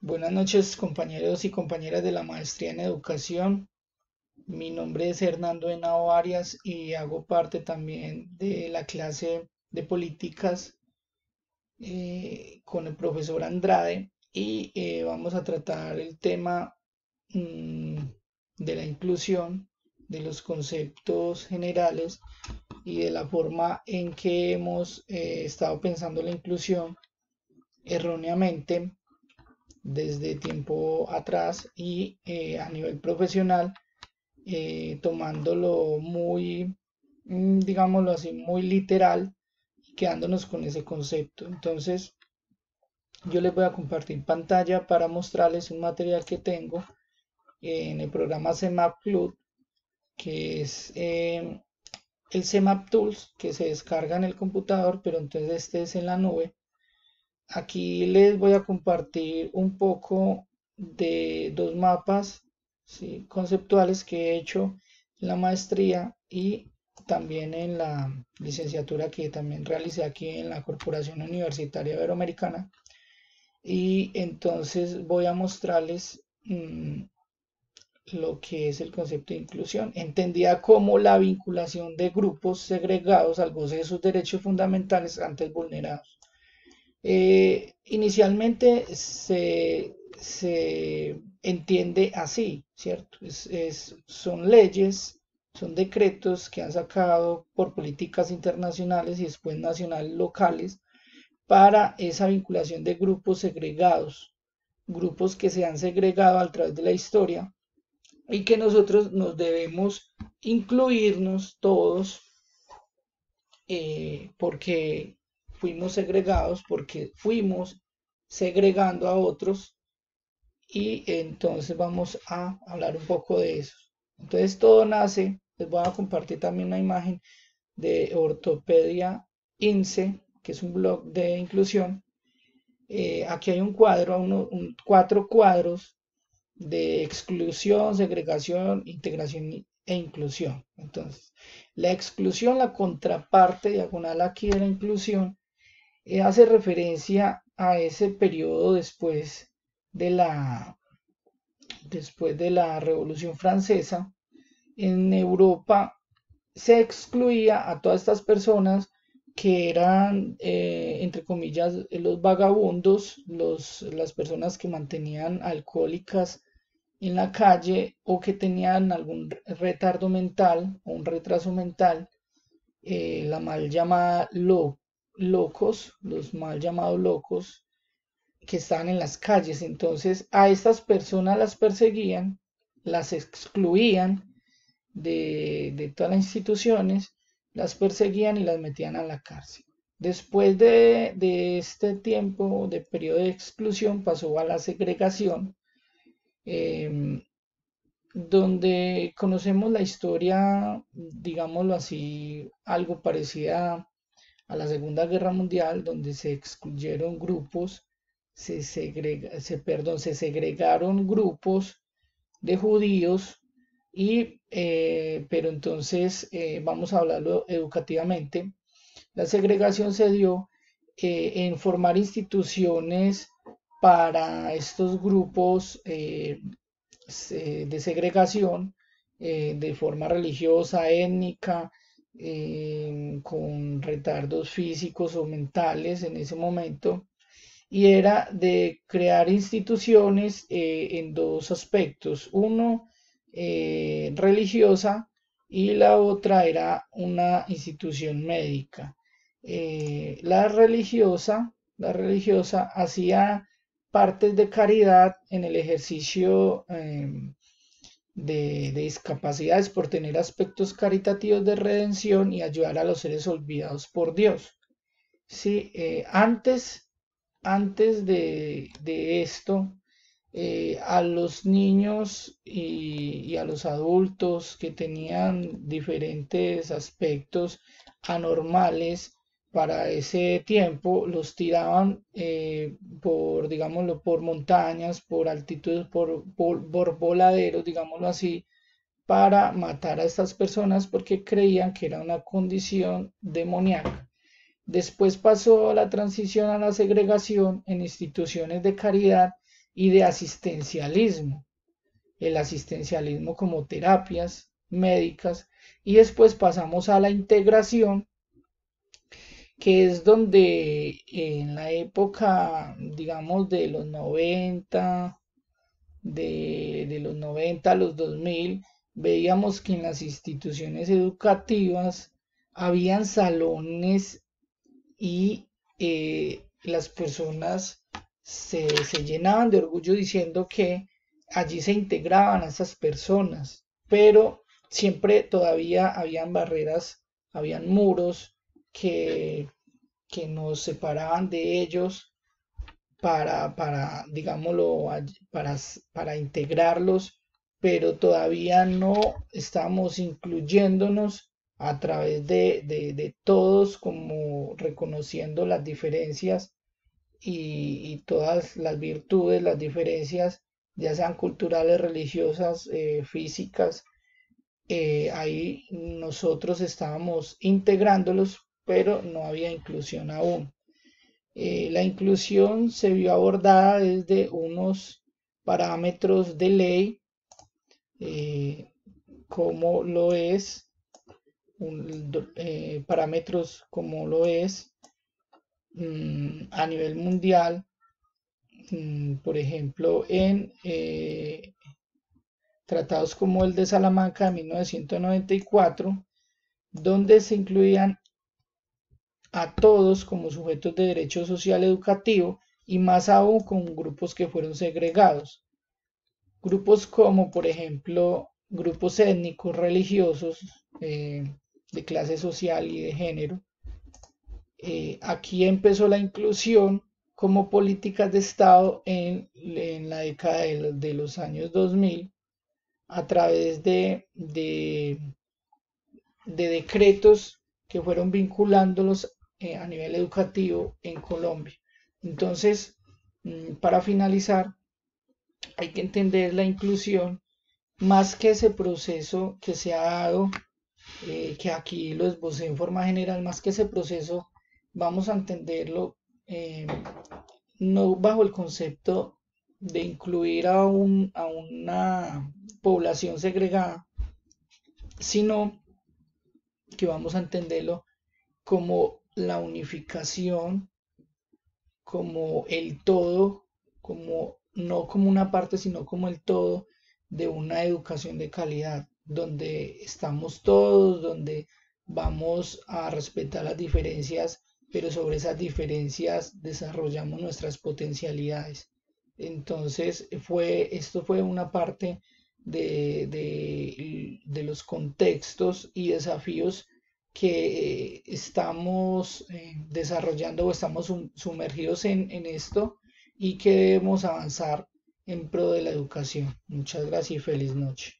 Buenas noches, compañeros y compañeras de la Maestría en Educación. Mi nombre es Hernando Henao Arias y hago parte también de la clase de políticas con el profesor Andrade y vamos a tratar el tema mm, de la inclusión, de los conceptos generales y de la forma en que hemos estado pensando la inclusión erróneamente desde tiempo atrás y a nivel profesional, tomándolo muy, digámoslo así, muy literal y quedándonos con ese concepto. Entonces, yo les voy a compartir pantalla para mostrarles un material que tengo en el programa CMAP Club, que es el CMAP Tools, que se descarga en el computador, pero entonces este es en la nube. Aquí les voy a compartir un poco de dos mapas, ¿sí?, conceptuales que he hecho en la maestría y también en la licenciatura que también realicé aquí en la Corporación Universitaria Iberoamericana. Y entonces voy a mostrarles lo que es el concepto de inclusión, entendida como la vinculación de grupos segregados al goce de sus derechos fundamentales antes vulnerados. Inicialmente se entiende así, ¿cierto? Son leyes, son decretos que han sacado por políticas internacionales y después nacionales locales para esa vinculación de grupos segregados, grupos que se han segregado a través de la historia y que nosotros nos debemos incluirnos todos porque fuimos segregados, porque fuimos segregando a otros y entonces vamos a hablar un poco de eso. Entonces todo nace, les voy a compartir también una imagen de Ortopedia INSE, que es un blog de inclusión. Aquí hay un cuadro, cuatro cuadros de exclusión, segregación, integración e inclusión. Entonces, la exclusión, la contraparte diagonal aquí de la inclusión, hace referencia a ese periodo después de la Revolución Francesa. En Europa se excluía a todas estas personas que eran, entre comillas, los vagabundos, las personas que mantenían alcohólicas en la calle o que tenían algún retardo mental o un retraso mental, la mal llamada locos, los mal llamados locos que estaban en las calles. Entonces a estas personas las perseguían, las excluían de todas las instituciones, las perseguían y las metían a la cárcel. Después de este tiempo de periodo de exclusión pasó a la segregación, eh, donde conocemos la historia, digámoslo así, algo parecida a la Segunda Guerra Mundial, donde se excluyeron grupos, se segregaron grupos de judíos, pero entonces vamos a hablarlo educativamente. La segregación se dio en formar instituciones para estos grupos de segregación de forma religiosa, étnica, con retardos físicos o mentales en ese momento, y era de crear instituciones en dos aspectos. Uno, religiosa, y la otra era una institución médica. La religiosa hacía partes de caridad en el ejercicio de discapacidades por tener aspectos caritativos de redención y ayudar a los seres olvidados por Dios. Sí, antes de esto, a los niños y a los adultos que tenían diferentes aspectos anormales para ese tiempo, los tiraban por, digámoslo, por montañas, por altitudes, por voladeros, digámoslo así, para matar a estas personas porque creían que era una condición demoníaca. Después pasó la transición a la segregación en instituciones de caridad y de asistencialismo. El asistencialismo como terapias médicas, y después pasamos a la integración, que es donde en la época, digamos, de los 90, de los 90 a los 2000, veíamos que en las instituciones educativas habían salones y las personas se llenaban de orgullo diciendo que allí se integraban a esas personas, pero siempre todavía habían barreras, habían muros que, que nos separaban de ellos digámoslo, para integrarlos, pero todavía no estamos incluyéndonos a través de todos, como reconociendo las diferencias y todas las virtudes, las diferencias, ya sean culturales, religiosas, físicas. Ahí nosotros estábamos integrándolos, pero no había inclusión aún. La inclusión se vio abordada desde unos parámetros de ley, eh, como lo es, parámetros como lo es a nivel mundial, por ejemplo, en tratados como el de Salamanca de 1994, donde se incluían a todos como sujetos de derecho social educativo y más aún con grupos que fueron segregados. Grupos como, por ejemplo, grupos étnicos, religiosos, de clase social y de género. Aquí empezó la inclusión como políticas de Estado en la década de los años 2000 a través de decretos que fueron vinculándolos a nivel educativo en Colombia. Entonces, para finalizar, hay que entender la inclusión más que ese proceso que se ha dado, que aquí lo esbocé en forma general, más que ese proceso, vamos a entenderlo no bajo el concepto de incluir a una población segregada, sino que vamos a entenderlo como la unificación, como el todo, como no como una parte, sino como el todo de una educación de calidad, donde estamos todos, donde vamos a respetar las diferencias, pero sobre esas diferencias desarrollamos nuestras potencialidades. Entonces, esto fue una parte de los contextos y desafíos que estamos desarrollando o estamos sumergidos en esto y que debemos avanzar en pro de la educación. Muchas gracias y feliz noche.